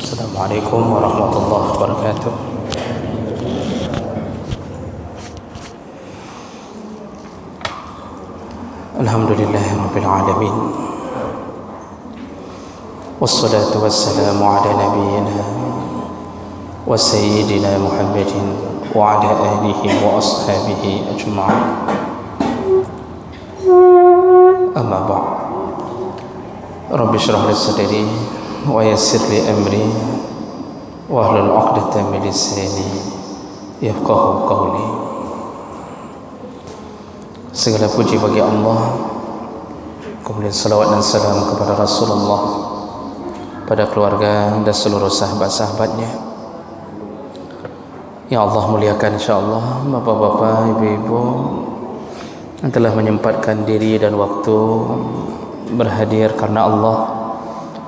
Assalamualaikum warahmatullahi wabarakatuh. Alhamdulillahi rabbil alamin. Wassalatu wassalamu ala nabiyyina wa sayyidina Muhammadin wa ala alihi wa ashabihi ajma'in. Amma ba'd. Rabbi shrah li sadri wa yassir li amri wa hlul 'uqdatam min lisani yafqahu qawli. Segala puji bagi Allah, kemudian salawat dan salam kepada Rasulullah, pada keluarga dan seluruh sahabat-sahabatnya. Ya Allah, muliakan insyaAllah bapak-bapak, ibu-ibu yang telah menyempatkan diri dan waktu berhadir karena Allah,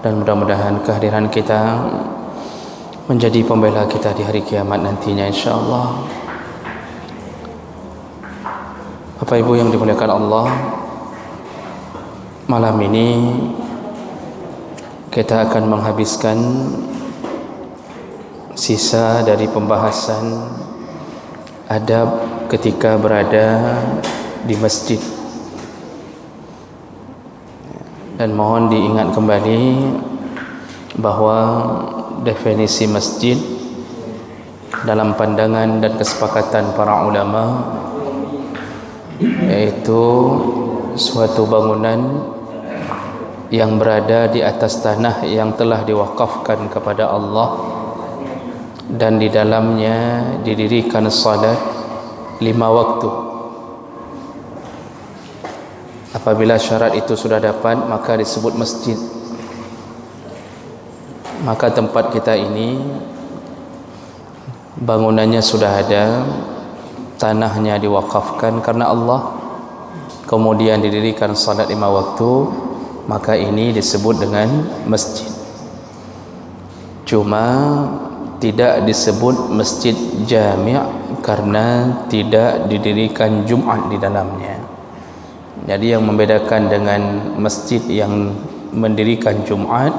dan mudah-mudahan kehadiran kita menjadi pembela kita di hari kiamat nantinya insyaAllah. Bapak Ibu yang dimuliakan Allah, malam ini kita akan menghabiskan sisa dari pembahasan adab ketika berada di masjid. Dan mohon diingat kembali bahawa definisi masjid dalam pandangan dan kesepakatan para ulama yaitu suatu bangunan yang berada di atas tanah yang telah diwakafkan kepada Allah, dan di dalamnya didirikan salat 5 waktu. Apabila syarat itu sudah dapat, maka disebut masjid. Maka tempat kita ini bangunannya sudah ada, tanahnya diwakafkan karena Allah, kemudian didirikan salat 5 waktu, maka ini disebut dengan masjid. Cuma tidak disebut masjid jami' karena tidak didirikan Jumat di dalamnya. Jadi yang membedakan dengan masjid yang mendirikan Jumat,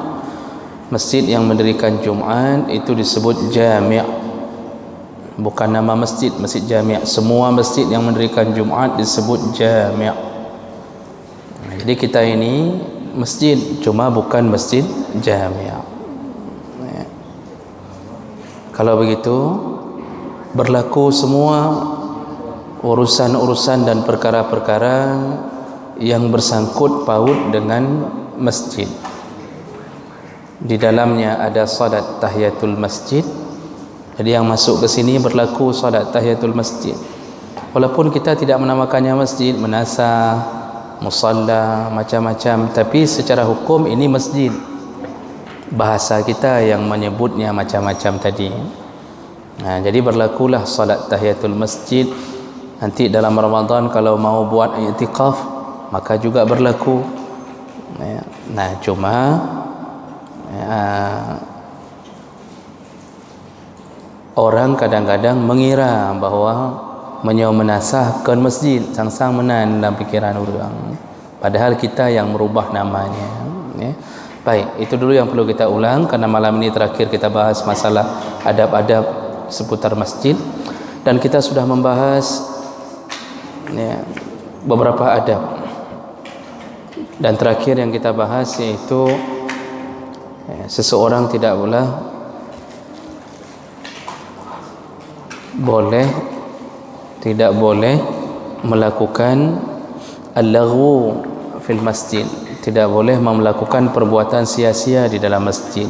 masjid yang mendirikan Jumat itu disebut jami', bukan nama masjid, masjid jami'. Semua masjid yang mendirikan Jumat disebut jami'. Jadi kita ini masjid, cuma bukan masjid jami'. Kalau begitu, berlaku semua urusan-urusan dan perkara-perkara yang bersangkut paut dengan masjid. Di dalamnya ada salat tahiyatul masjid. Jadi yang masuk ke sini berlaku salat tahiyatul masjid. Walaupun kita tidak menamakannya masjid, menasah, musalla, macam-macam, tapi secara hukum ini masjid. Bahasa kita yang menyebutnya macam-macam tadi. Jadi berlakulah salat tahiyatul masjid. Nanti dalam Ramadan kalau mau buat i'tikaf, maka juga berlaku. Cuma orang kadang-kadang mengira bahawa menasahkan masjid sang-sang menan dalam fikiran orang, padahal kita yang merubah namanya. Baik, itu dulu yang perlu kita ulang, karena malam ini terakhir kita bahas masalah adab-adab seputar masjid, dan kita sudah membahas beberapa adab. Dan terakhir yang kita bahas yaitu seseorang tidak boleh melakukan al-laghu fil masjid, tidak boleh melakukan perbuatan sia-sia di dalam masjid.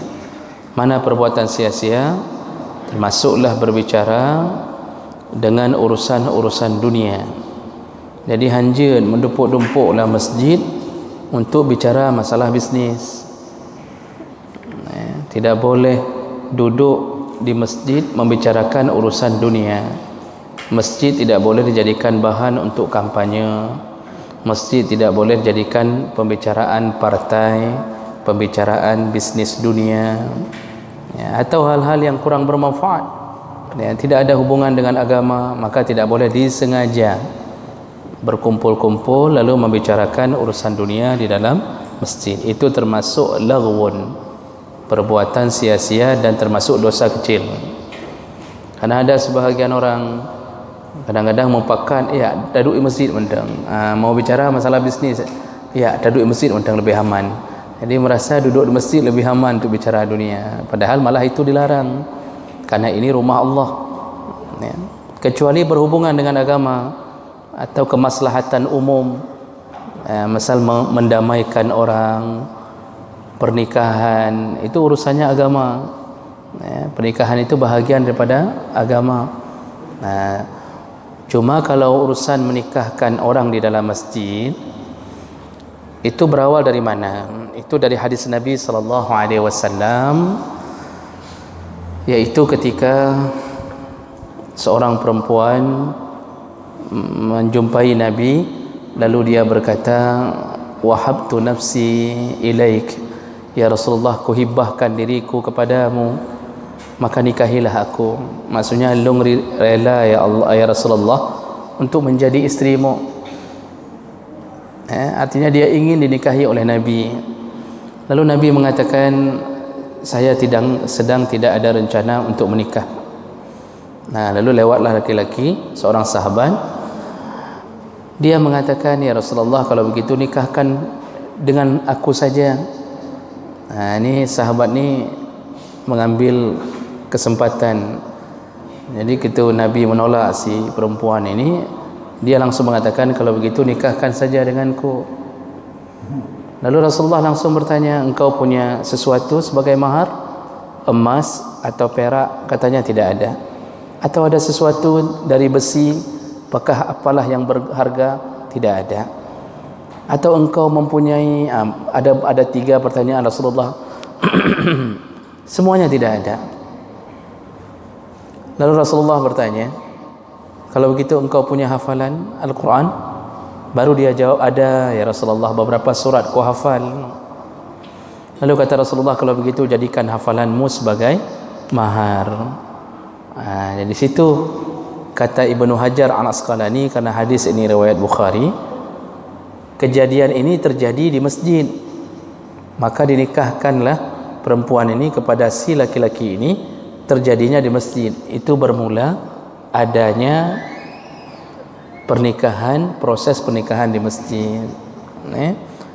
Mana perbuatan sia-sia? Termasuklah berbicara dengan urusan-urusan dunia. Jadi hanjin mendumpuk-dumpuklah masjid untuk bicara masalah bisnis. Tidak boleh duduk di masjid membicarakan urusan dunia. Masjid tidak boleh dijadikan bahan untuk kampanye. Masjid tidak boleh dijadikan pembicaraan partai, pembicaraan bisnis dunia, atau hal-hal yang kurang bermanfaat, tidak ada hubungan dengan agama. Maka tidak boleh disengaja berkumpul-kumpul lalu membicarakan urusan dunia di dalam masjid. Itu termasuk laghwun, perbuatan sia-sia dan termasuk dosa kecil. Karena ada sebahagian orang kadang-kadang mempakan, ya duduk di masjid mentang, mau bicara masalah bisnis, ya duduk di masjid mentang lebih aman. Jadi merasa duduk di masjid lebih aman untuk bicara dunia, padahal malah itu dilarang, karena ini rumah Allah, ya. Kecuali berhubungan dengan agama atau kemaslahatan umum, misal mendamaikan orang, pernikahan, itu urusannya agama, ya. Pernikahan itu bahagian daripada agama. Cuma kalau urusan menikahkan orang di dalam masjid, itu berawal dari mana? Itu dari hadis Nabi SAW, yaitu ketika seorang perempuan menjumpai Nabi, lalu dia berkata, wahabtu nafsi ilaik, ya Rasulullah, kuhibahkan diriku kepadamu, maka nikahilah aku. Maksudnya long rela ya Allah, ya Rasulullah, untuk menjadi istrimu. Artinya dia ingin dinikahi oleh Nabi. Lalu Nabi mengatakan, saya sedang tidak ada rencana untuk menikah. Lalu lewatlah laki-laki, seorang sahabat, dia mengatakan, ya Rasulullah, kalau begitu nikahkan dengan aku saja. Ini sahabat ni mengambil kesempatan. Jadi ketika Nabi menolak si perempuan ini, dia langsung mengatakan, kalau begitu nikahkan saja denganku. Lalu Rasulullah langsung bertanya, engkau punya sesuatu sebagai mahar, emas atau perak? Katanya tidak ada. Atau ada sesuatu dari besi, apakah apalah yang berharga? Tidak ada. Atau engkau mempunyai, ada 3 pertanyaan Rasulullah. Semuanya tidak ada. Lalu Rasulullah bertanya, kalau begitu engkau punya hafalan Al-Quran? Baru dia jawab, ada ya Rasulullah, beberapa surat ku hafal. Lalu kata Rasulullah, kalau begitu jadikan hafalanmu sebagai mahar. Jadi situ kata Ibnu Hajar Al-Asqalani, karena hadis ini riwayat Bukhari, kejadian ini terjadi di masjid, maka dinikahkanlah perempuan ini kepada si laki-laki ini, terjadinya di masjid. Itu bermula adanya pernikahan, proses pernikahan di masjid.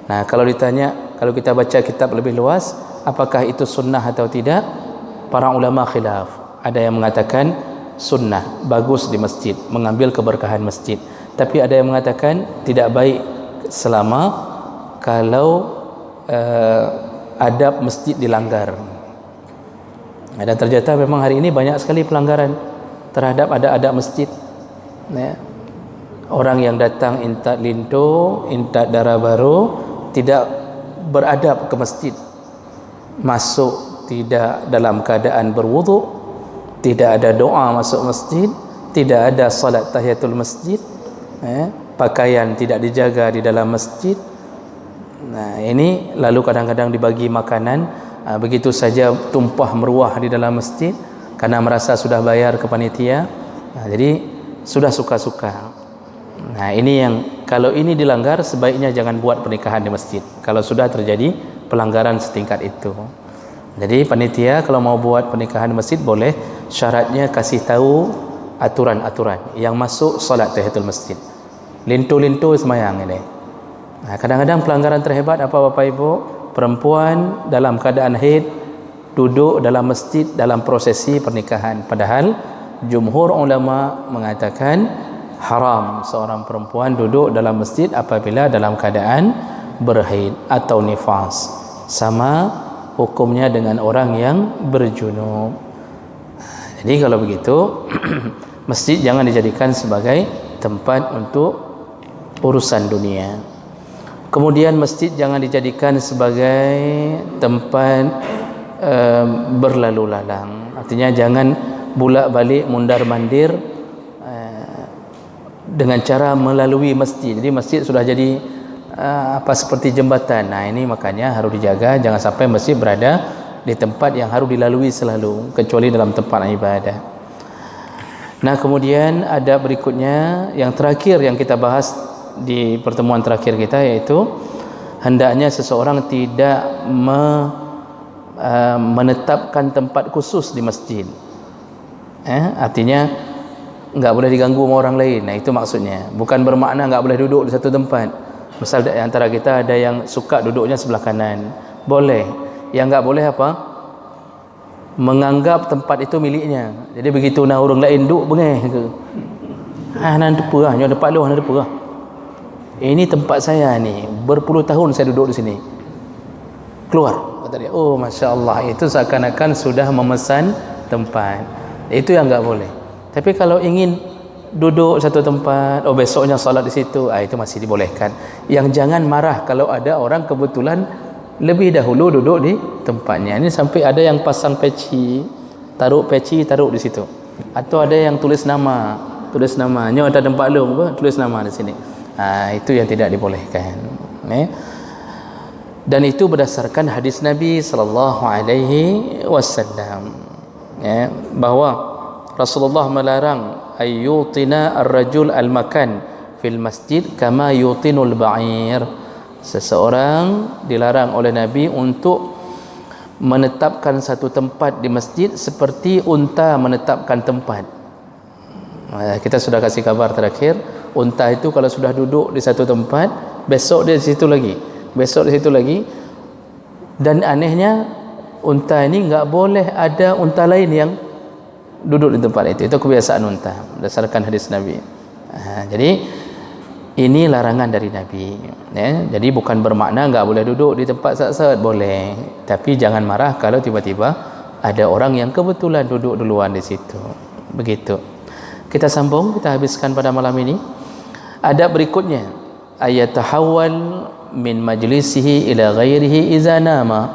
Nah, kalau ditanya, kalau kita baca kitab lebih luas, apakah itu sunnah atau tidak? Para ulama khilaf. Ada yang mengatakan sunnah, bagus di masjid, mengambil keberkahan masjid. Tapi ada yang mengatakan tidak baik selama kalau adab masjid dilanggar. Dan ternyata memang hari ini banyak sekali pelanggaran terhadap adab masjid. Orang yang datang intat linto, intat darah baru, tidak beradab ke masjid, masuk tidak dalam keadaan berwuduk, tidak ada doa masuk masjid, tidak ada salat tahiyatul masjid, pakaian tidak dijaga di dalam masjid. Nah, ini lalu kadang-kadang dibagi makanan begitu saja, tumpah meruah di dalam masjid karena merasa sudah bayar ke panitia. Jadi sudah suka-suka. Nah, ini yang kalau ini dilanggar, sebaiknya jangan buat pernikahan di masjid kalau sudah terjadi pelanggaran setingkat itu. Jadi panitia kalau mau buat pernikahan di masjid boleh, syaratnya kasih tahu aturan-aturan yang masuk solat tahiyatul masjid. Lintu-lintu semayang ini. Nah, kadang-kadang pelanggaran terhebat apa Bapak Ibu? Perempuan dalam keadaan haid duduk dalam masjid dalam prosesi pernikahan, padahal jumhur ulama mengatakan haram seorang perempuan duduk dalam masjid apabila dalam keadaan berhaid atau nifas, sama hukumnya dengan orang yang berjunub. Jadi kalau begitu masjid jangan dijadikan sebagai tempat untuk urusan dunia. Kemudian masjid jangan dijadikan sebagai tempat berlalu lalang, artinya jangan bolak-balik mundar-mandir dengan cara melalui masjid. Jadi masjid sudah jadi seperti jembatan. Nah, ini makanya harus dijaga, jangan sampai masjid berada di tempat yang harus dilalui selalu, kecuali dalam tempat ibadah. Nah, kemudian ada berikutnya yang terakhir yang kita bahas di pertemuan terakhir kita, yaitu hendaknya seseorang tidak menetapkan tempat khusus di masjid. Artinya enggak boleh diganggu sama orang lain. Nah, itu maksudnya. Bukan bermakna enggak boleh duduk di satu tempat. Misal di antara kita ada yang suka duduknya sebelah kanan, boleh. Yang enggak boleh apa? Menganggap tempat itu miliknya. Jadi begitu nak orang lain duduk bengeh ke. Nan depa lah, nyo depan lu, nan depa lah. Ini tempat saya ni. Berpuluh tahun saya duduk di sini. Keluar kata dia. Oh, masya-Allah, itu seakan-akan sudah memesan tempat. Itu yang enggak boleh. Tapi kalau ingin duduk satu tempat, besoknya solat di situ, itu masih dibolehkan. Yang jangan marah kalau ada orang kebetulan lebih dahulu duduk di tempatnya. Ini sampai ada yang pasang peci, taruh di situ. Atau ada yang tulis namanya ada tempat lu apa? Tulis nama di sini. Itu yang tidak dibolehkan. Dan itu berdasarkan hadis Nabi sallallahu alaihi wasallam, bahwa Rasulullah melarang ayyutina ar-rajul al-makan fil masjid kama yutinul ba'ir. Seseorang dilarang oleh Nabi untuk menetapkan satu tempat di masjid seperti unta menetapkan tempat. Kita sudah kasih kabar terakhir, unta itu kalau sudah duduk di satu tempat, besok dia di situ lagi, dan anehnya unta ini enggak boleh ada unta lain yang duduk di tempat itu kebiasaan unta berdasarkan hadis Nabi. Jadi ini larangan dari Nabi, jadi bukan bermakna enggak boleh duduk di tempat saat-saat, boleh, tapi jangan marah kalau tiba-tiba ada orang yang kebetulan duduk duluan di situ. Begitu. Kita sambung, kita habiskan pada malam ini. Adab berikutnya, ayatahawwal min majlisihi ila ghairihi iza nama.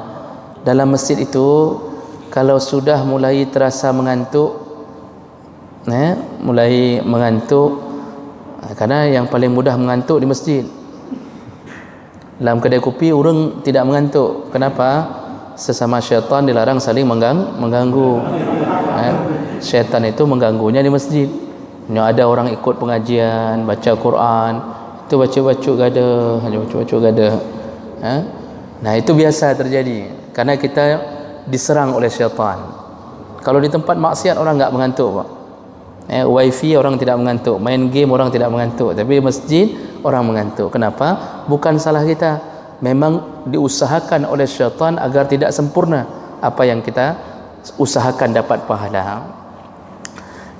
Dalam masjid itu kalau sudah mulai terasa mengantuk, karena yang paling mudah mengantuk di masjid. Dalam kedai kopi orang tidak mengantuk. Kenapa? Sesama syaitan dilarang saling mengganggu. Syaitan itu mengganggunya di masjid. Ada orang ikut pengajian, baca Quran, itu baca-baca gada. Nah, itu biasa terjadi karena kita diserang oleh syaitan. Kalau di tempat maksiat orang enggak mengantuk, Pak. Wifi orang tidak mengantuk, main game orang tidak mengantuk, tapi masjid orang mengantuk. Kenapa? Bukan salah kita. Memang diusahakan oleh syaitan agar tidak sempurna apa yang kita usahakan dapat pahala.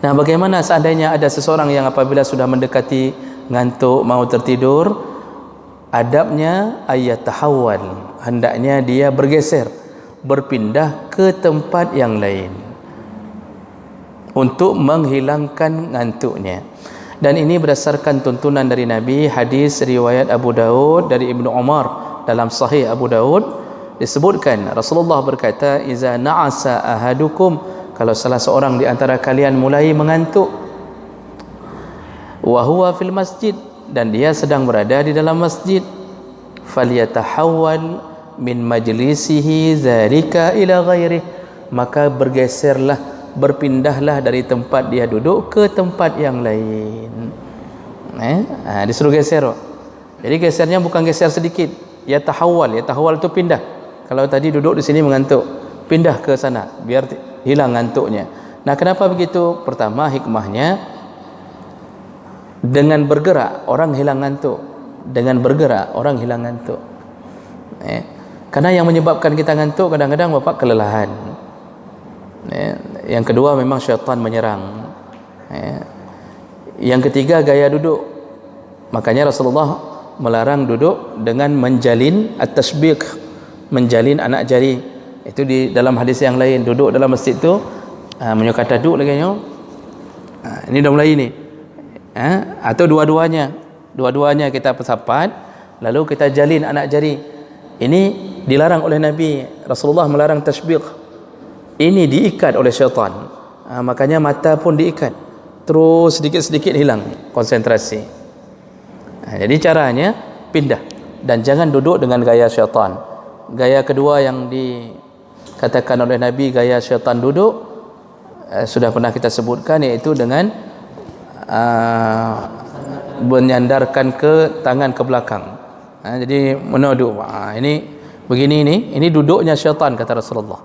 Nah, bagaimana seandainya ada seseorang yang apabila sudah mendekati ngantuk mau tertidur, adabnya ayatahawwal, hendaknya dia bergeser, berpindah ke tempat yang lain untuk menghilangkan ngantuknya. Dan ini berdasarkan tuntunan dari Nabi. Hadis riwayat Abu Daud dari Ibnu Umar dalam Sahih Abu Daud disebutkan Rasulullah berkata, iza na'asa ahadukum, kalau salah seorang di antara kalian mulai mengantuk, wa huwa fil masjid, dan dia sedang berada di dalam masjid, falyatahawwal min majlisihi zalika ila ghairihi, maka bergeserlah, berpindahlah dari tempat dia duduk ke tempat yang lain. Disuruh geser. Jadi gesernya bukan geser sedikit, yatahawwal itu pindah. Kalau tadi duduk di sini mengantuk, pindah ke sana biar hilang ngantuknya. Nah, kenapa begitu? Pertama, hikmahnya dengan bergerak orang hilang ngantuk. Karena yang menyebabkan kita ngantuk kadang-kadang Bapak kelelahan. Yang kedua, memang syaitan menyerang. Yang ketiga, gaya duduk. Makanya Rasulullah melarang duduk dengan menjalin at-tasbih, menjalin anak jari. Itu di dalam hadis yang lain, duduk dalam masjid tu menyukai duduk lagi ini dah mulai ni. Atau dua-duanya kita persapat, lalu kita jalin anak jari. Ini dilarang oleh Nabi. Rasulullah melarang tasbih. Ini diikat oleh syaitan. Makanya mata pun diikat, terus sedikit-sedikit hilang konsentrasi. Jadi caranya pindah, dan jangan duduk dengan gaya syaitan. Gaya kedua yang dikatakan oleh Nabi, gaya syaitan duduk, sudah pernah kita sebutkan, iaitu dengan menyandarkan ke tangan ke belakang. Jadi menuduk. Ini begini ini duduknya syaitan kata Rasulullah.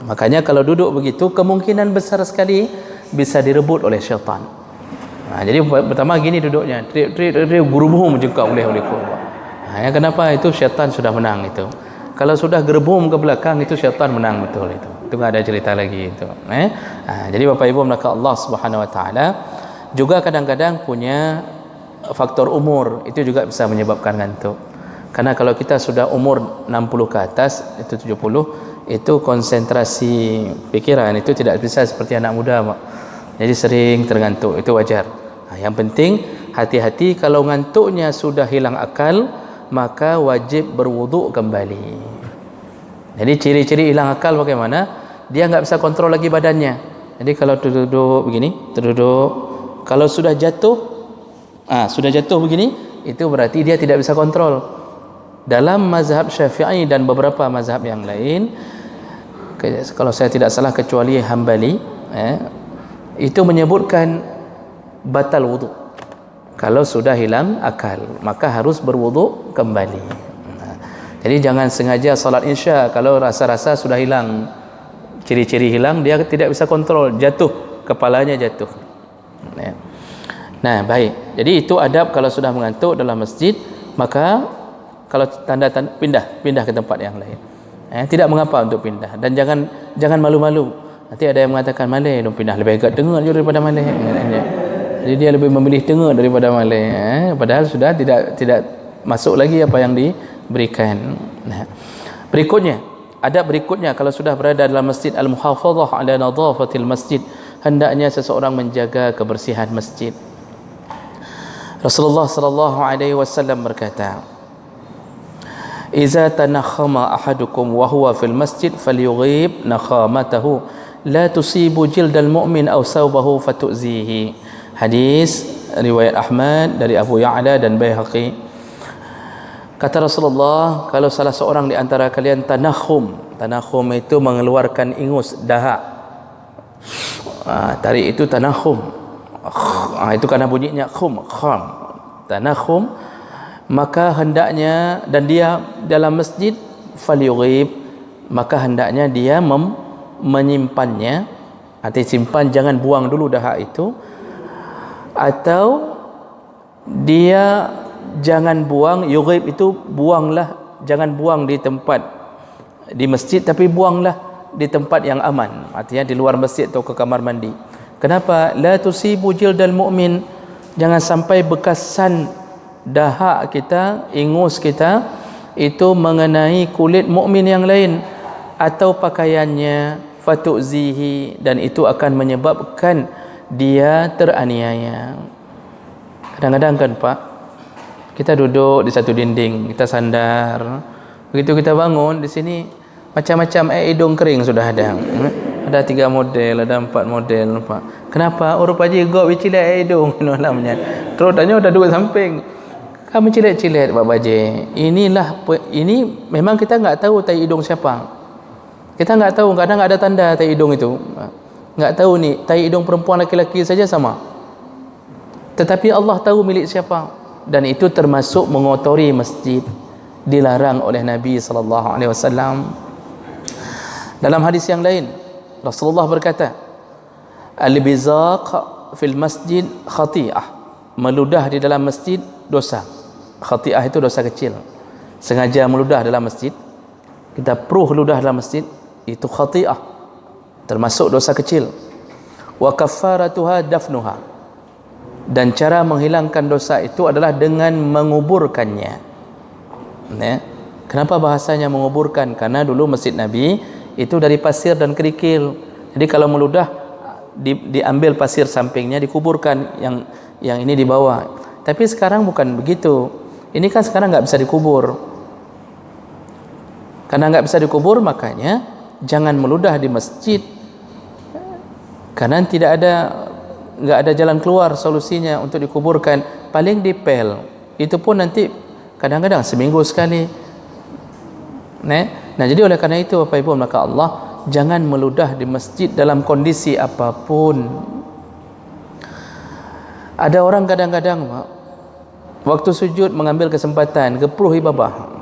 Makanya kalau duduk begitu kemungkinan besar sekali bisa direbut oleh syaitan. Jadi pertama gini duduknya, gerubum jengkau oleh kurma. Ya, kenapa? Itu syaitan sudah menang itu. Kalau sudah gerbum ke belakang itu syaitan menang betul itu. Itu enggak ada cerita lagi itu. Jadi Bapak Ibu maka Allah Subhanahu wa taala juga kadang-kadang punya faktor umur, itu juga bisa menyebabkan ngantuk. Karena kalau kita sudah umur 60 ke atas, itu 70, itu konsentrasi pikiran itu tidak bisa seperti anak muda, Pak. Jadi sering tergantuk, itu wajar. Yang penting hati-hati kalau ngantuknya sudah hilang akal, maka wajib berwuduk kembali. Jadi ciri-ciri hilang akal bagaimana? Dia enggak bisa kontrol lagi badannya. Jadi kalau duduk begini, terduduk, kalau sudah jatuh begini, itu berarti dia tidak bisa kontrol. Dalam mazhab Syafi'i dan beberapa mazhab yang lain, kalau saya tidak salah kecuali Hambali, itu menyebutkan batal wuduk. Kalau sudah hilang akal, maka harus berwuduk kembali. Jadi jangan sengaja salat Isya kalau rasa-rasa sudah hilang, ciri-ciri hilang, dia tidak bisa kontrol, jatuh, kepalanya jatuh. Nah, baik. Jadi itu adab kalau sudah mengantuk dalam masjid, maka kalau tanda-tanda pindah ke tempat yang lain. Tidak mengapa untuk pindah, dan jangan malu-malu. Nanti ada yang mengatakan malai dong pindah, lebih agak dengar daripada malai. Jadi dia lebih memilih dengar daripada malai. Padahal sudah tidak masuk lagi apa yang diberikan. Berikutnya, adab berikutnya kalau sudah berada dalam masjid, al-muhafazah ala nadhafatil masjid, hendaknya seseorang menjaga kebersihan masjid. Rasulullah sallallahu alaihi wasallam berkata, "Iza tanakhama ahadukum wa huwa fil masjid falyughib nakhamatahu la tusibu jildal mu'min aw thawbahu fatuzihi." Hadis riwayat Ahmad dari Abu Ya'la dan Baihaqi. Kata Rasulullah, kalau salah seorang di antara kalian tanakhum itu mengeluarkan ingus, dahak. Tarik itu tanakhum. Itu karena bunyinya kham, tanakhum, maka hendaknya, dan dia dalam masjid, falyughib, maka hendaknya dia menyimpannya, arti simpan, jangan buang dulu dahak itu, atau dia jangan buang, yughib itu buanglah, jangan buang di tempat di masjid, tapi buanglah di tempat yang aman, artinya di luar masjid atau ke kamar mandi. Kenapa? La tusibu jildal mu'min, jangan sampai bekasan dahak kita, ingus kita itu mengenai kulit mukmin yang lain atau pakaiannya, fatuzihi, dan itu akan menyebabkan dia teraniaya. Kadang-kadang kan Pak, kita duduk di satu dinding, kita sandar, begitu kita bangun di sini macam-macam air hidung kering sudah ada. Ada 3 model, ada 4 model, Pak. Kenapa? Rupanya gop cilet air hidung namanya. Terus tanya udah duduk samping. Kamu cilet-cilet Pak Baje. Ini memang kita enggak tahu tai hidung siapa. Kita enggak tahu, kadang ada tanda tai hidung itu. Enggak tahu nih, tai hidung perempuan laki-laki saja sama. Tetapi Allah tahu milik siapa, dan itu termasuk mengotori masjid, dilarang oleh Nabi sallallahu alaihi wasallam. Dalam hadis yang lain Rasulullah berkata, al-bizaq fil masjid khati'ah, meludah di dalam masjid dosa. Khati'ah itu dosa kecil. Sengaja meludah dalam masjid, kita ludah dalam masjid, itu khati'ah, termasuk dosa kecil. Wa kaffaratuha dafnuha, dan cara menghilangkan dosa itu adalah dengan menguburkannya. Kenapa bahasanya menguburkan? Karena dulu masjid Nabi itu dari pasir dan kerikil. Jadi kalau meludah diambil pasir sampingnya, dikuburkan, yang ini di bawah. Tapi sekarang bukan begitu. Ini kan sekarang nggak bisa dikubur. Karena nggak bisa dikubur, makanya jangan meludah di masjid. Karena nggak ada jalan keluar solusinya untuk dikuburkan. Paling dipel. Itu pun nanti kadang-kadang seminggu sekali. Nah, jadi oleh karena itu Bapak Ibu maka Allah, jangan meludah di masjid dalam kondisi apapun. Ada orang kadang-kadang waktu sujud mengambil kesempatan gepruh ibabah.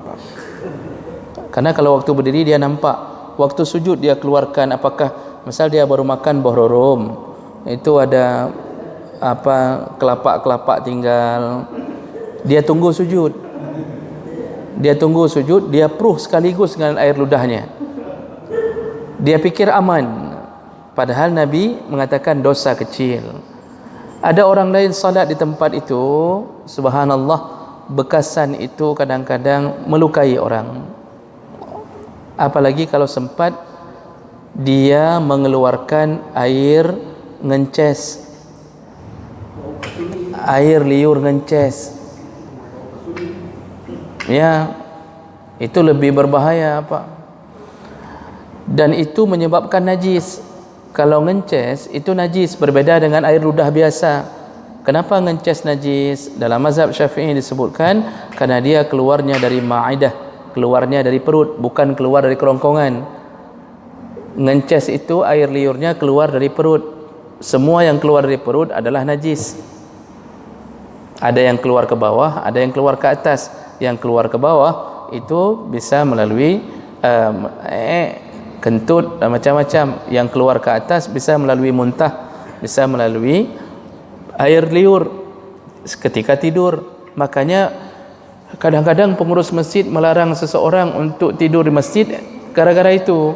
Karena kalau waktu berdiri dia nampak, waktu sujud dia keluarkan, apakah misal dia baru makan buah rorom, itu ada apa kelapak-kelapak tinggal, dia tunggu sujud, dia pruh sekaligus dengan air ludahnya, dia fikir aman, padahal Nabi mengatakan dosa kecil. Ada orang lain salat di tempat itu, subhanallah, bekasan itu kadang-kadang melukai orang, apalagi kalau sempat dia mengeluarkan air ngences, air liur ngences, ya itu lebih berbahaya Pak, dan itu menyebabkan najis. Kalau ngences itu najis, berbeda dengan air ludah biasa. Kenapa ngences najis? Dalam mazhab Syafi'i disebutkan karena dia keluarnya dari ma'idah, keluarnya dari perut, bukan keluar dari kerongkongan. Ngences itu air liurnya keluar dari perut. Semua yang keluar dari perut adalah najis. Ada yang keluar ke bawah, ada yang keluar ke atas. Yang keluar ke bawah itu bisa melalui kentut dan macam-macam. Yang keluar ke atas bisa melalui muntah, bisa melalui air liur ketika tidur. Makanya kadang-kadang pengurus masjid melarang seseorang untuk tidur di masjid gara-gara itu.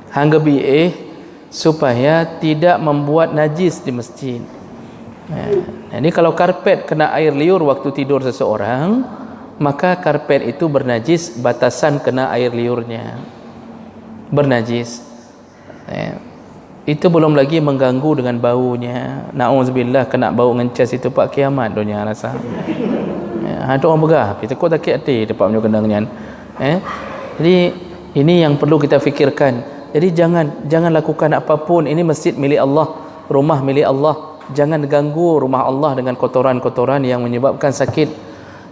Hangga supaya tidak membuat najis di masjid. Jadi kalau karpet kena air liur waktu tidur seseorang, maka karpet itu bernajis, batasan kena air liurnya bernajis. Itu belum lagi mengganggu dengan baunya. Na'udzubillah, kena bau ngences itu Pak, kiamat dunia rasa. Ada orang begah, kita kok tak hati depan punya kendangnya. Jadi ini yang perlu kita fikirkan. Jadi jangan lakukan apapun. Ini masjid milik Allah, rumah milik Allah. Jangan ganggu rumah Allah dengan kotoran-kotoran yang menyebabkan sakit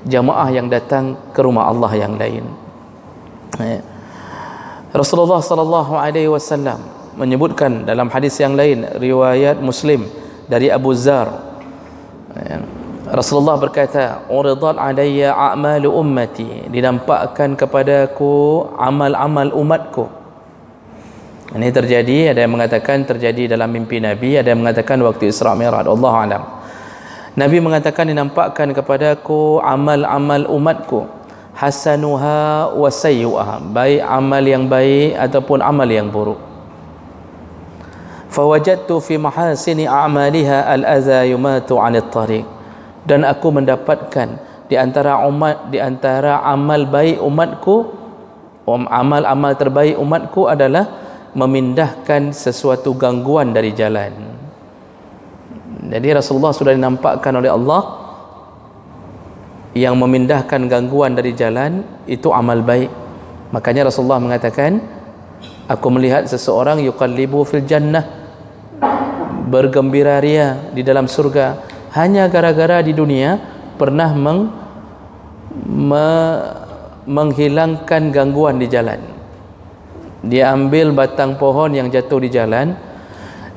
jamaah yang datang ke rumah Allah yang lain. Rasulullah sallallahu alaihi wasallam menyebutkan dalam hadis yang lain, riwayat Muslim dari Abu Zar, Rasulullah berkata, "Uridat alayya a'malu ummati," dinampakkan kepadaku amal-amal umatku. Ini terjadi, ada yang mengatakan terjadi dalam mimpi Nabi, ada yang mengatakan waktu Isra Mi'raj, Allah alam. Nabi mengatakan dinampakkan kepadaku amal-amal umatku, hasanuha wa sayyi'uha, baik amal yang baik ataupun amal yang buruk. Fawajadtu fi mahasini a'maliha al-adha yumatu 'anil tariq, dan aku mendapatkan di antara amal baik umatku, amal-amal terbaik umatku adalah memindahkan sesuatu gangguan dari jalan. Jadi Rasulullah sudah dinampakkan oleh Allah yang memindahkan gangguan dari jalan itu amal baik. Makanya Rasulullah mengatakan, aku melihat seseorang yuqallibu fil jannah, bergembira ria di dalam surga, hanya gara-gara di dunia pernah menghilangkan gangguan di jalan. Dia ambil batang pohon yang jatuh di jalan,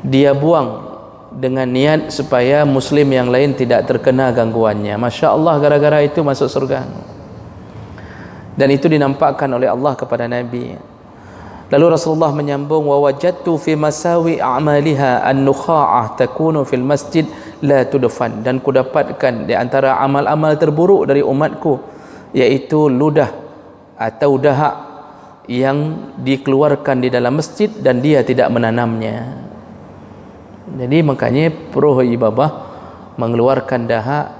dia buang dengan niat supaya muslim yang lain tidak terkena gangguannya. Masya Allah, gara-gara itu masuk surga. Dan itu dinampakkan oleh Allah kepada Nabi. Lalu Rasulullah menyambung, wa wajadtu fi masawi a'maliha an-nukha'ah takunu fil masjid la tudfan, dan kudapatkan di antara amal-amal terburuk dari umatku yaitu ludah atau dahak yang dikeluarkan di dalam masjid dan dia tidak menanamnya. Jadi makanya prohibabah mengeluarkan dahak,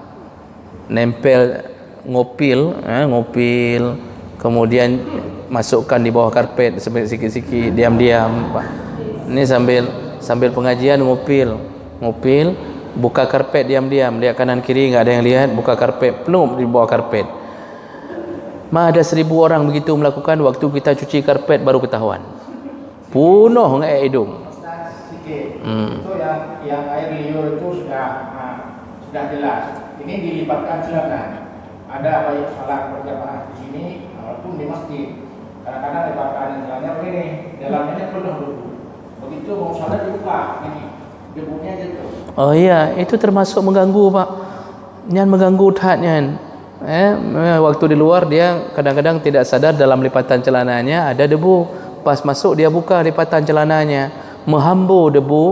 nempel ngopil, kemudian masukkan di bawah karpet sikit-sikit, diam-diam. Ini sambil pengajian ngopil, buka karpet diam-diam, lihat kanan kiri nggak ada yang lihat, buka karpet penuh di bawah karpet. Ada 1000 orang begitu melakukan, waktu kita cuci karpet baru ketahuan penuh dengan air hidung. Itu yang air liur itu sudah jelas. Ini dilibatkan silakan. Ada baik salat berjamaah di sini walaupun di masjid. Kadang-kadang libatkan misalnya begini, dalamnya penuh debu. Begitu mau salat dibuka ini, debunya gitu. Oh iya, itu termasuk mengganggu Pak. Nyan mengganggu tatnya. Waktu di luar dia kadang-kadang tidak sadar dalam lipatan celananya ada debu. Pas masuk dia buka lipatan celananya, menghambur debu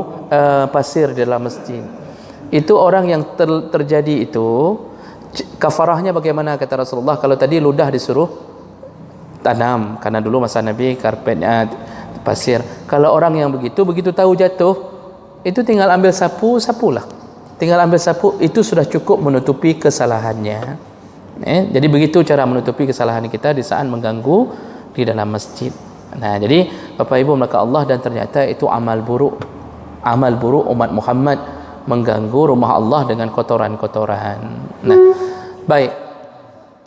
pasir di dalam masjid. Itu orang yang terjadi itu, kafarahnya bagaimana kata Rasulullah? Kalau tadi ludah disuruh tanam, karena dulu masa Nabi karpetnya pasir. Kalau orang yang begitu tahu jatuh, itu tinggal ambil sapu, sapulah. Tinggal ambil sapu, itu sudah cukup menutupi kesalahannya. Jadi begitu cara menutupi kesalahan kita di saat mengganggu di dalam masjid. Nah, jadi Bapak Ibu maka Allah, dan ternyata itu amal buruk umat Muhammad, mengganggu rumah Allah dengan kotoran-kotoran. Nah, baik.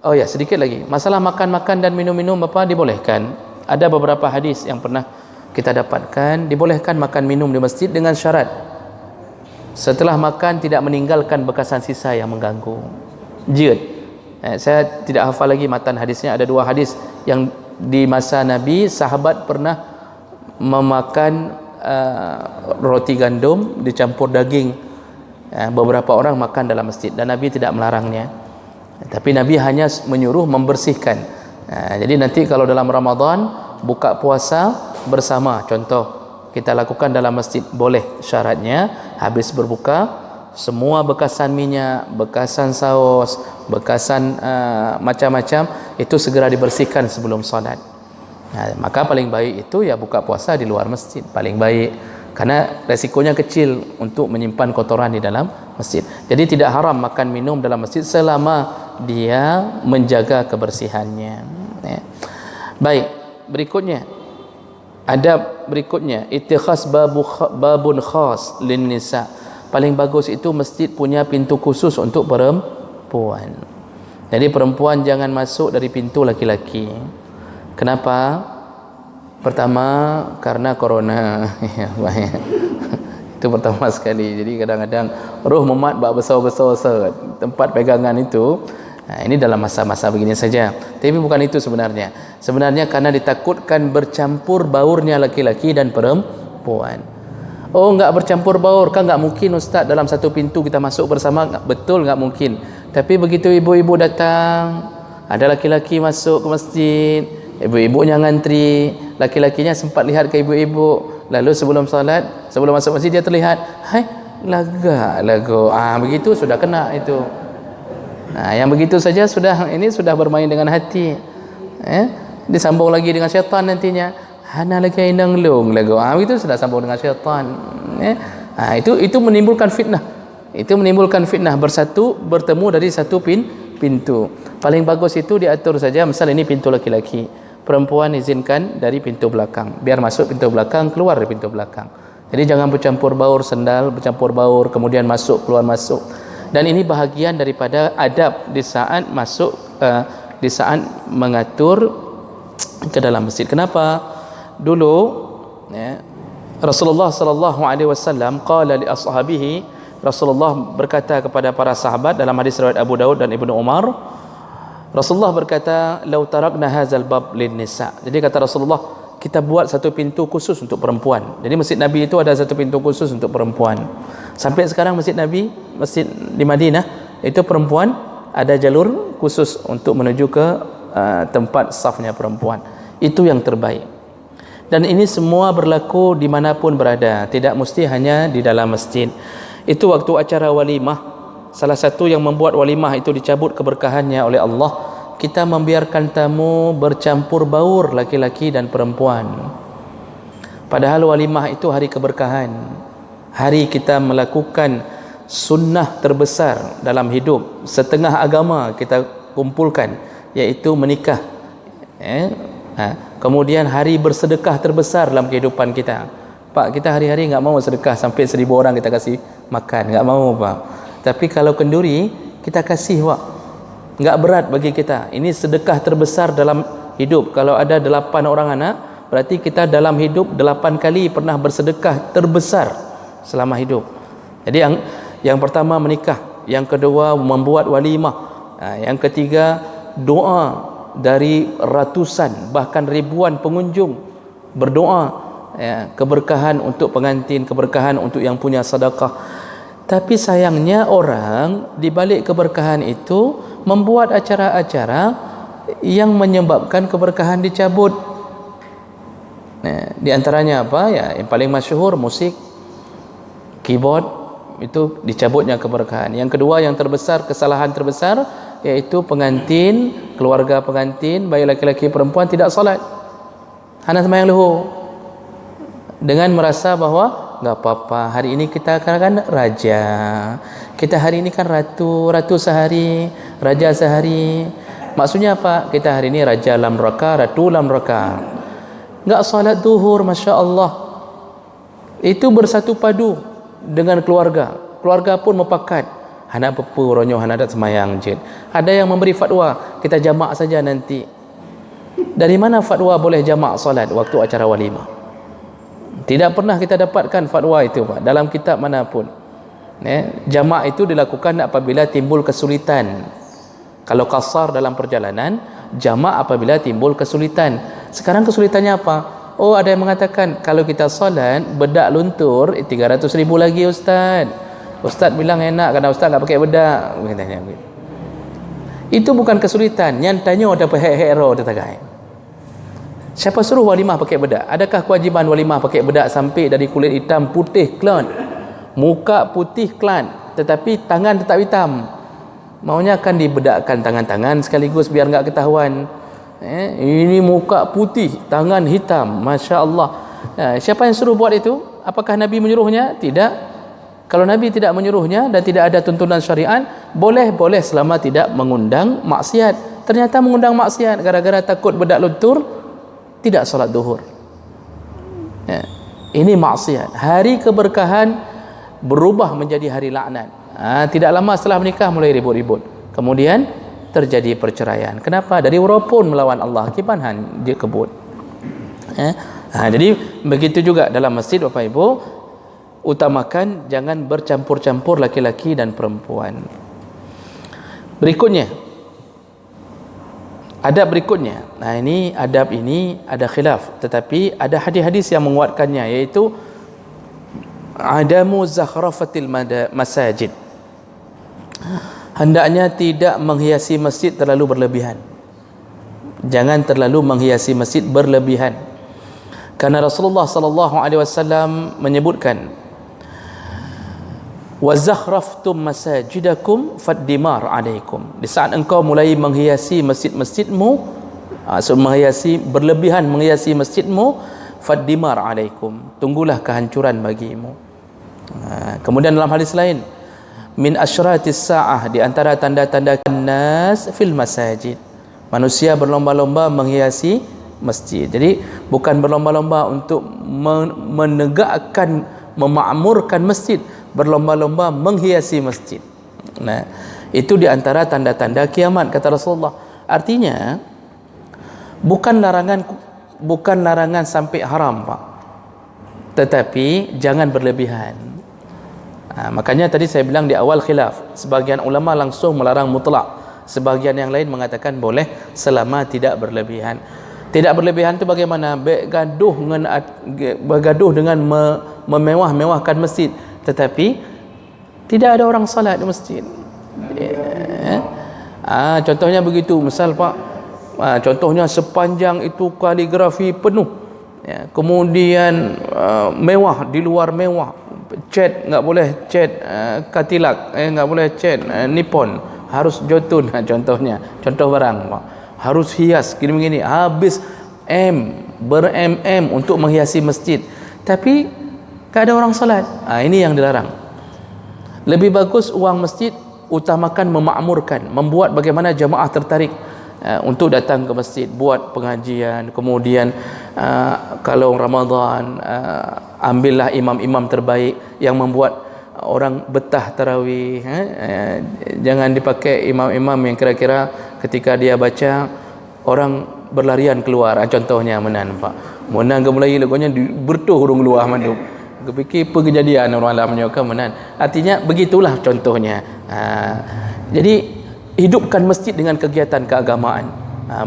Oh ya, sedikit lagi. Masalah makan-makan dan minum-minum Bapak dibolehkan. Ada beberapa hadis yang pernah kita dapatkan, dibolehkan makan minum di masjid dengan syarat setelah makan tidak meninggalkan bekasan sisa yang mengganggu. Jid. Saya tidak hafal lagi matan hadisnya. Ada 2 hadis yang di masa Nabi sahabat pernah memakan roti gandum dicampur daging. Beberapa orang makan dalam masjid dan Nabi tidak melarangnya. Tapi Nabi hanya menyuruh membersihkan. Jadi nanti kalau dalam Ramadan buka puasa bersama, contoh kita lakukan dalam masjid, boleh. Syaratnya habis berbuka semua bekasan minyak, bekasan saus, bekasan macam-macam itu segera dibersihkan sebelum salat. Maka paling baik itu ya buka puasa di luar masjid, paling baik, karena resikonya kecil untuk menyimpan kotoran di dalam masjid. Jadi tidak haram makan minum dalam masjid selama dia menjaga kebersihannya. Baik, berikutnya adab berikutnya, ittikhas babun khas lin nisa. Paling bagus itu masjid punya pintu khusus untuk perempuan. Jadi perempuan jangan masuk dari pintu laki-laki. Kenapa? Pertama, karena corona. Itu pertama sekali. Jadi kadang-kadang roh memat bak besar-besar tempat pegangan itu. Ini dalam masa-masa begini saja. Tapi bukan itu sebenarnya. Sebenarnya karena ditakutkan bercampur baurnya laki-laki dan perempuan. Oh, enggak bercampur baur, kan enggak mungkin Ustaz dalam satu pintu kita masuk bersama. Betul, enggak mungkin. Tapi begitu ibu-ibu datang, ada laki-laki masuk ke masjid, ibu-ibunya ngantri, laki-lakinya sempat lihat ke ibu-ibu, lalu sebelum salat, sebelum masuk masjid dia terlihat, hai, lagu. Begitu sudah kena itu. Yang begitu saja sudah bermain dengan hati. Disambung lagi dengan syaitan nantinya. Hana lagi indang long lagu. Itu sudah sambung dengan syaitan. Itu menimbulkan fitnah. Itu menimbulkan fitnah, bertemu dari satu pintu. Paling bagus itu diatur saja. Misal ini pintu laki-laki, perempuan izinkan dari pintu belakang, biar masuk pintu belakang, keluar dari pintu belakang. Jadi jangan bercampur baur sendal, bercampur baur kemudian masuk keluar masuk. Dan ini bahagian daripada adab di saat masuk, di saat mengatur ke dalam masjid. Kenapa? Dulu Rasulullah sallallahu alaihi wasallam qala li ashabihi, Rasulullah berkata kepada para sahabat dalam hadis riwayat Abu Daud dan Ibnu Umar, Rasulullah berkata, "Lau tarakna hadzal bab lin nisa." Jadi kata Rasulullah, kita buat satu pintu khusus untuk perempuan. Jadi masjid Nabi itu ada satu pintu khusus untuk perempuan. Sampai sekarang masjid Nabi, masjid di Madinah itu perempuan ada jalur khusus untuk menuju ke tempat safnya perempuan. Itu yang terbaik. Dan ini semua berlaku dimanapun berada, tidak mesti hanya di dalam masjid. Itu waktu acara walimah, salah satu yang membuat walimah itu dicabut keberkahannya oleh Allah, kita membiarkan tamu bercampur baur laki-laki dan perempuan. Padahal walimah itu hari keberkahan, hari kita melakukan sunnah terbesar dalam hidup. Setengah agama kita kumpulkan, yaitu menikah. Kemudian hari bersedekah terbesar dalam kehidupan kita. Pak, kita hari-hari enggak mau sedekah sampai 1000 orang kita kasih makan, enggak mau Pak. Tapi kalau kenduri kita kasih Pak, enggak berat bagi kita. Ini sedekah terbesar dalam hidup. Kalau ada 8 orang anak, berarti kita dalam hidup 8 kali pernah bersedekah terbesar selama hidup. Jadi yang pertama menikah, yang kedua membuat walimah, yang ketiga doa dari ratusan bahkan ribuan pengunjung berdoa, keberkahan untuk pengantin, keberkahan untuk yang punya sedekah. Tapi sayangnya orang di balik keberkahan itu membuat acara-acara yang menyebabkan keberkahan dicabut. Nah, di antaranya apa? Ya, yang paling masyhur musik, keyboard, itu dicabutnya keberkahan. Yang kedua yang terbesar, kesalahan terbesar, yaitu pengantin, keluarga pengantin, baik laki-laki perempuan tidak solat, hanya sembahyang luhur, dengan merasa bahwa enggak apa-apa, hari ini kita kan raja, kita hari ini kan ratu, ratu sehari, raja sehari. Maksudnya apa? Kita hari ini raja lam raka, ratu lam raka. Enggak salat zuhur, Masya Allah. Itu bersatu padu dengan keluarga. Keluarga pun mepakat. Hana pepu ronyo hana dat semayang jid. Ada yang memberi fatwa, kita jamak saja nanti. Dari mana fatwa boleh jamak salat waktu acara walimah? Tidak pernah kita dapatkan fatwa itu, Pak, dalam kitab manapun. Jamak itu dilakukan apabila timbul kesulitan. Kalau qasar dalam perjalanan, jamak apabila timbul kesulitan. Sekarang kesulitannya apa? Oh, ada yang mengatakan kalau kita solat bedak luntur 300,000 lagi Ustaz. Ustaz bilang enak kerana Ustaz tak pakai bedak. Itu bukan kesulitan. Yang tanya ada hero tetagai. Siapa suruh walimah pakai bedak? Adakah kewajiban walimah pakai bedak sampai dari kulit hitam putih klan, muka putih klan, tetapi tangan tetap hitam? Maunya akan dibedakkan tangan-tangan sekaligus biar enggak ketahuan. Ini muka putih, tangan hitam, Masya Allah. Siapa yang suruh buat itu? Apakah Nabi menyuruhnya? Tidak. Kalau Nabi tidak menyuruhnya dan tidak ada tuntunan syariat, boleh-boleh selama tidak mengundang maksiat. Ternyata mengundang maksiat gara-gara takut bedak luntur, tidak salat zuhur. Ini maksiat. Hari keberkahan berubah menjadi hari laknat. Tidak lama setelah menikah mulai ribut-ribut. Kemudian terjadi perceraian. Kenapa? Dari walaupun melawan Allah, kibanhan dia kebut. Jadi begitu juga dalam masjid, Bapak Ibu, utamakan jangan bercampur-campur laki-laki dan perempuan. Berikutnya, adab berikutnya. Adab ini ada khilaf, tetapi ada hadis-hadis yang menguatkannya, yaitu adamu zakhrafatil masajid. Hendaknya tidak menghiasi masjid terlalu berlebihan. Jangan terlalu menghiasi masjid berlebihan. Karena Rasulullah sallallahu alaihi wasallam menyebutkan, wa zakhraftum masajidakum faddimar alaikum. Di saat engkau mulai menghiasi masjid-masjidmu, menghiasi berlebihan, menghiasi masjidmu, faddimar alaikum, tunggulah kehancuran bagimu. Kemudian dalam hadis lain, min asyratis sa'ah, di antara tanda-tanda nas fil masajid, manusia berlomba-lomba menghiasi masjid. Jadi bukan berlomba-lomba untuk menegakkan, memakmurkan masjid, berlomba-lomba menghiasi masjid. Itu di antara tanda-tanda kiamat, kata Rasulullah. Artinya bukan larangan sampai haram, Pak, tetapi jangan berlebihan. Makanya tadi saya bilang di awal khilaf. Sebagian ulama langsung melarang mutlak, sebagian yang lain mengatakan boleh selama tidak berlebihan. Tidak berlebihan itu bagaimana? Bergaduh dengan memewah-mewahkan masjid, tetapi tidak ada orang salat di masjid. Contohnya begitu, misal Pak, contohnya sepanjang itu kaligrafi penuh, kemudian mewah di luar mewah, cat enggak boleh cat katilak, enggak boleh cat nippon, harus jotun. Contohnya, contoh barang Pak, harus hias gini-gini, habis ber-mm untuk menghiasi masjid, tapi tak ada orang salat. Ini yang dilarang. Lebih bagus uang masjid utamakan memakmurkan, membuat bagaimana jamaah tertarik untuk datang ke masjid, buat pengajian. Kemudian kalau Ramadan, ambillah imam-imam terbaik yang membuat orang betah tarawih. Jangan dipakai imam-imam yang kira-kira ketika dia baca orang berlarian keluar. Contohnya menan Pak, menang ke mulai lagunya bertuh hurung luar mandu. Kepikir apa kejadian orang alamnya ke menan. Artinya begitulah contohnya. Jadi hidupkan masjid dengan kegiatan keagamaan.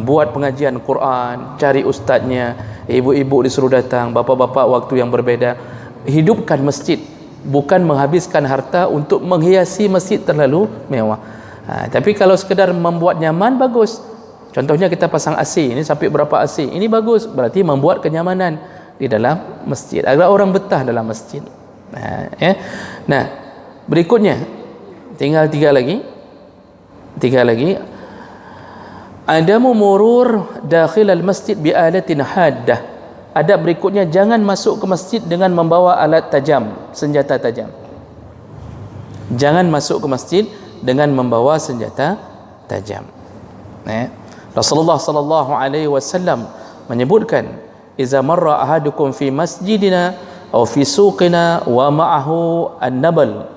Buat pengajian Quran, cari ustaznya, ibu-ibu disuruh datang, bapa-bapa waktu yang berbeda. Hidupkan masjid, bukan menghabiskan harta untuk menghiasi masjid terlalu mewah. Tapi kalau sekedar membuat nyaman, bagus. Contohnya kita pasang AC, ini sampai berapa AC, ini bagus, berarti membuat kenyamanan di dalam masjid agar orang betah dalam masjid. Nah, berikutnya tinggal tiga lagi. Adamu murur dakhil al-masjid bi alatin haddah. Adab berikutnya, jangan masuk ke masjid dengan membawa alat tajam, senjata tajam. Jangan masuk ke masjid dengan membawa senjata tajam. Rasulullah sallallahu alaihi wasallam menyebutkan, "Iza marra ahadukum fi masjidina aw fi suqina wa ma'ahu an-nabal."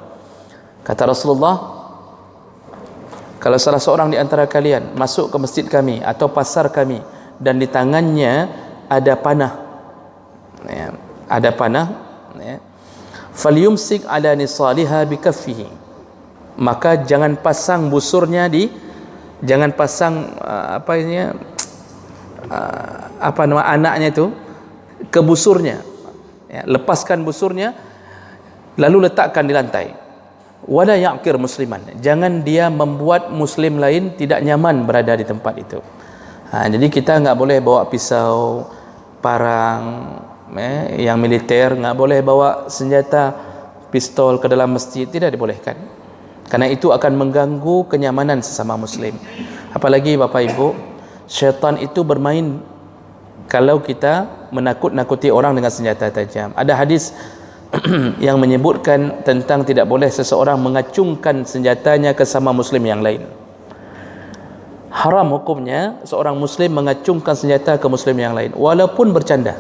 Kata Rasulullah, kalau salah seorang di antara kalian masuk ke masjid kami atau pasar kami dan di tangannya ada panah, falyumsik ala nisaliha bikaffihi, maka jangan pasang busurnya jangan pasang anaknya itu ke busurnya, lepaskan busurnya lalu letakkan di lantai. Wala ya'kir musliman, jangan dia membuat muslim lain tidak nyaman berada di tempat itu. Jadi kita nggak boleh bawa pisau, parang yang militer, nggak boleh bawa senjata pistol ke dalam masjid, tidak dibolehkan, karena itu akan mengganggu kenyamanan sesama muslim. Apalagi Bapak Ibu, syaitan itu bermain kalau kita menakut-nakuti orang dengan senjata tajam. Ada hadis yang menyebutkan tentang tidak boleh seseorang mengacungkan senjatanya ke sama muslim yang lain. Haram hukumnya seorang muslim mengacungkan senjata ke muslim yang lain walaupun bercanda.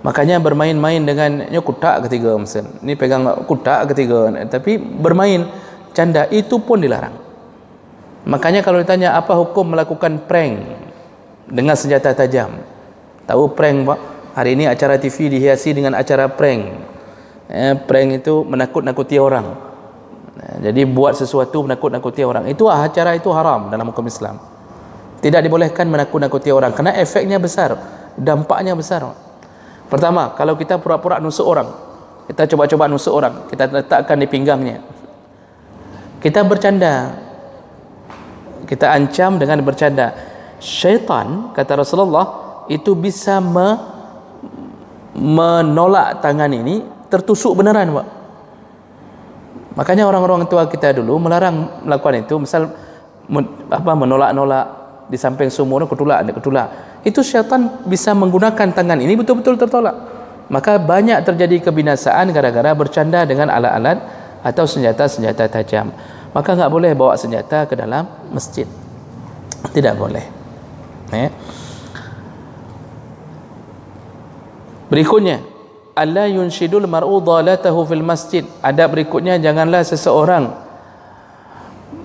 Makanya bermain-main dengan kutak ketiga muslim, ini pegang kutak ketiga, tapi bermain canda itu pun dilarang. Makanya kalau ditanya apa hukum melakukan prank dengan senjata tajam, tahu prank Pak? Hari ini acara TV dihiasi dengan acara prank. Prank itu menakut-nakuti orang. Jadi buat sesuatu menakut-nakuti orang. Itu acara itu haram dalam hukum Islam. Tidak dibolehkan menakut-nakuti orang karena efeknya besar, dampaknya besar. Pertama, kalau kita pura-pura nusuk orang, kita coba-coba nusuk orang, kita letakkan di pinggangnya, kita bercanda, kita ancam dengan bercanda. Syaitan, kata Rasulullah, itu bisa menolak tangan ini tertusuk beneran Pak. Makanya orang-orang tua kita dulu melarang melakukan itu. Misal menolak-nolak di samping sumur, ketulak. Itu syaitan bisa menggunakan tangan ini betul-betul tertolak. Maka banyak terjadi kebinasaan gara-gara bercanda dengan alat-alat atau senjata-senjata tajam. Maka nggak boleh bawa senjata ke dalam masjid. Tidak boleh. Berikutnya, alla yunshidul mar'u dhalatahu fil masjid. Adab berikutnya, janganlah seseorang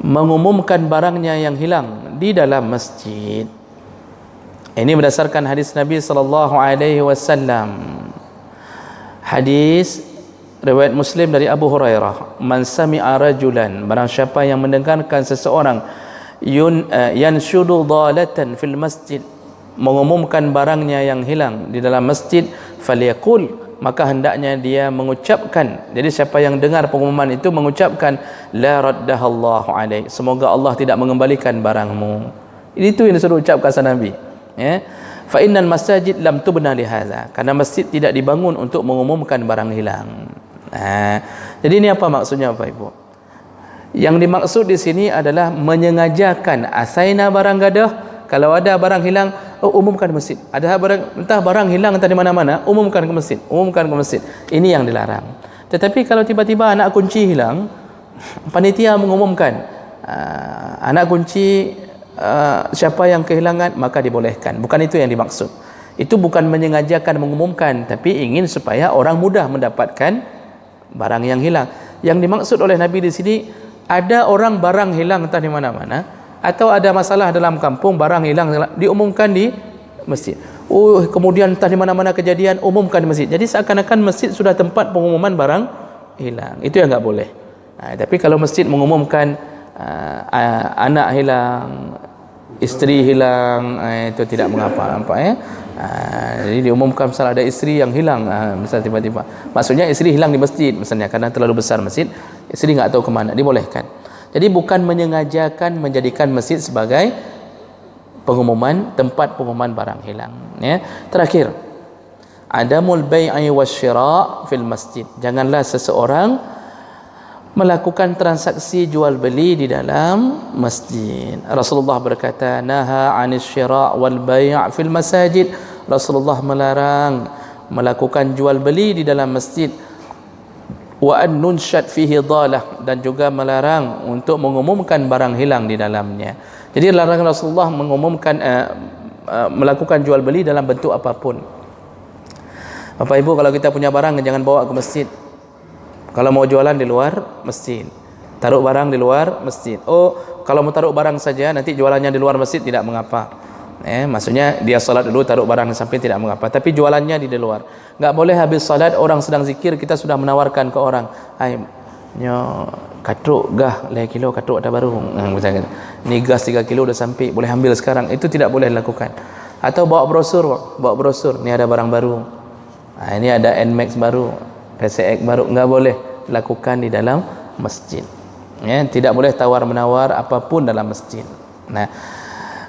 mengumumkan barangnya yang hilang di dalam masjid. Ini berdasarkan hadis Nabi sallallahu alaihi wasallam. Hadis riwayat Muslim dari Abu Hurairah, "Man sami'a rajulan," barang siapa yang mendengarkan seseorang yanshudu dhalatan fil masjid, mengumumkan barangnya yang hilang di dalam masjid, falyaqul, maka hendaknya dia mengucapkan. Jadi siapa yang dengar pengumuman itu mengucapkan, la raddahallahu alaih, semoga Allah tidak mengembalikan barangmu. Itu yang disuruh ucapkan Nabi. Fa innal masajid lam tubna li hadza, karena masjid tidak dibangun untuk mengumumkan barang hilang. Jadi ini apa maksudnya Bapak Ibu? Yang dimaksud di sini adalah menyengajakan asaina barang gadah, kalau ada barang hilang, umumkan ke masjid. Ada entah barang hilang entah di mana-mana, umumkan ke masjid. Ini yang dilarang. Tetapi kalau tiba-tiba anak kunci hilang, panitia mengumumkan anak kunci siapa yang kehilangan, maka dibolehkan. Bukan itu yang dimaksud. Itu bukan menyengajakan mengumumkan, tapi ingin supaya orang mudah mendapatkan barang yang hilang. Yang dimaksud oleh Nabi di sini, ada orang barang hilang entah di mana-mana, atau ada masalah dalam kampung, barang hilang, diumumkan di masjid. Kemudian entah di mana-mana kejadian, umumkan di masjid. Jadi seakan-akan masjid sudah tempat pengumuman barang hilang. Itu yang enggak boleh. Tapi kalau masjid mengumumkan anak hilang, isteri hilang, itu tidak mengapa. Jadi diumumkan misalnya ada isteri yang hilang, misal tiba-tiba, maksudnya isteri hilang di masjid misalnya karena terlalu besar masjid, isteri nggak tahu kemana, dibolehkan. Jadi bukan menyengajakan menjadikan masjid sebagai tempat pengumuman barang hilang, ya. Terakhir, adamul bai'i wasyira' fil masjid. Janganlah seseorang melakukan transaksi jual beli di dalam masjid. Rasulullah berkata, naha 'anis syira' wal bai' fil masajid. Rasulullah melarang melakukan jual beli di dalam masjid. Wa an nunshad fihi dhalah, dan juga melarang untuk mengumumkan barang hilang di dalamnya. Jadi larangan Rasulullah mengumumkan melakukan jual beli dalam bentuk apapun. Bapak Ibu, kalau kita punya barang jangan bawa ke masjid. Kalau mau jualan di luar masjid, taruh barang di luar masjid. Oh, kalau mau taruh barang saja nanti jualannya di luar masjid tidak mengapa. Maksudnya dia salat dulu taruh barang di samping tidak mengapa. Tapi jualannya di luar. Enggak boleh habis salat orang sedang zikir kita sudah menawarkan ke orang, "Hai, nyo katruk gah 5 kilo katruk ada baru." Misalnya, "Ni gas 3 kilo udah sampai, boleh ambil sekarang." Itu tidak boleh dilakukan. Atau bawa brosur, "Ni ada barang baru. Ini ada NMAX baru, PCX baru." Enggak boleh lakukan di dalam masjid. Tidak boleh tawar-menawar apapun dalam masjid. Nah,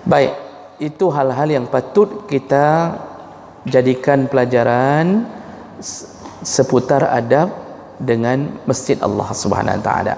baik, itu hal-hal yang patut kita jadikan pelajaran seputar adab dengan masjid Allah Subhanahu wa taala.